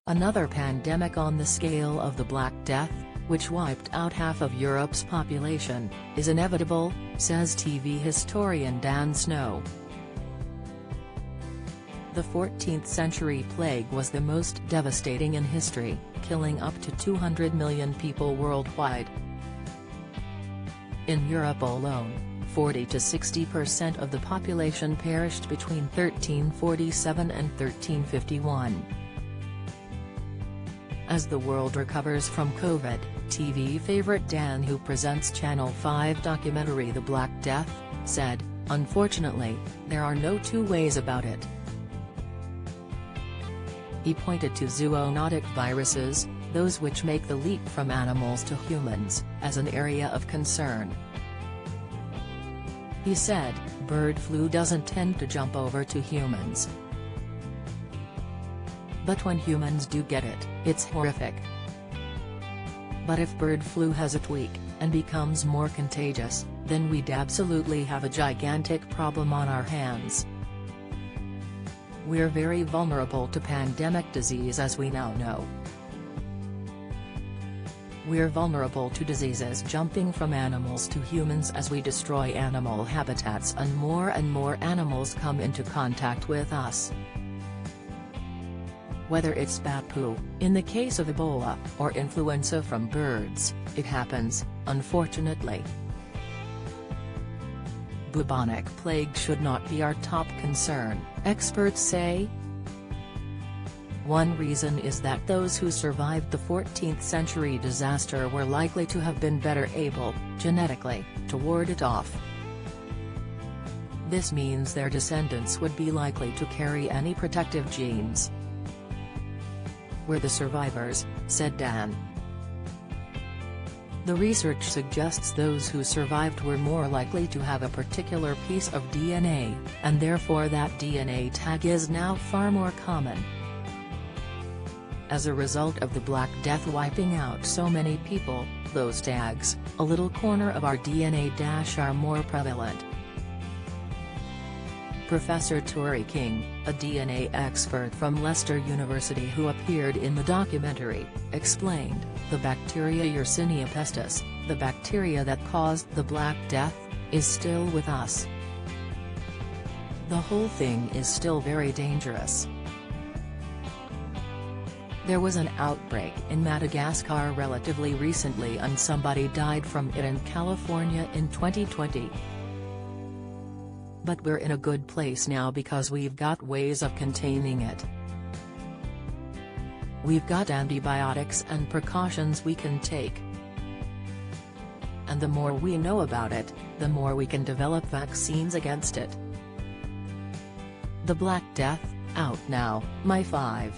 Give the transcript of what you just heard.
Another pandemic on the scale of the Black Death, which wiped out half of Europe's population, is inevitable, says TV historian Dan Snow. The 14th-century plague was the most devastating in history, killing up to 200 million people worldwide. In Europe alone, 40 to 60% of the population perished between 1347 and 1351. As the world recovers from COVID, TV favorite Dan, who presents Channel 5 documentary The Black Death, said, "Unfortunately, there are no two ways about it." He pointed to zoonotic viruses, those which make the leap from animals to humans, as an area of concern. He said, "Bird flu doesn't tend to jump over to humans. But when humans do get it, it's horrific. But if bird flu has a tweak, and becomes more contagious, then we'd absolutely have a gigantic problem on our hands. We're very vulnerable to pandemic disease, as we now know. We're vulnerable to diseases jumping from animals to humans as we destroy animal habitats and more animals come into contact with us. Whether it's bat poo, in the case of Ebola, or influenza from birds, it happens, unfortunately. Bubonic plague should not be our top concern, experts say. One reason is that those who survived the 14th-century disaster were likely to have been better able, genetically, to ward it off. This means their descendants would be likely to carry any protective genes. We're the survivors," said Dan. The research suggests those who survived were more likely to have a particular piece of DNA, and therefore that DNA tag is now far more common. As a result of the Black Death wiping out so many people, those tags, a little corner of our DNA are more prevalent. Professor Tori King, a DNA expert from Leicester University who appeared in the documentary, explained, "The bacteria Yersinia pestis, the bacteria that caused the Black Death, is still with us. The whole thing is still very dangerous. There was an outbreak in Madagascar relatively recently and somebody died from it in California in 2020. But we're in a good place now because we've got ways of containing it. We've got antibiotics and precautions we can take. And the more we know about it, the more we can develop vaccines against it." The Black Death, out now, My 5.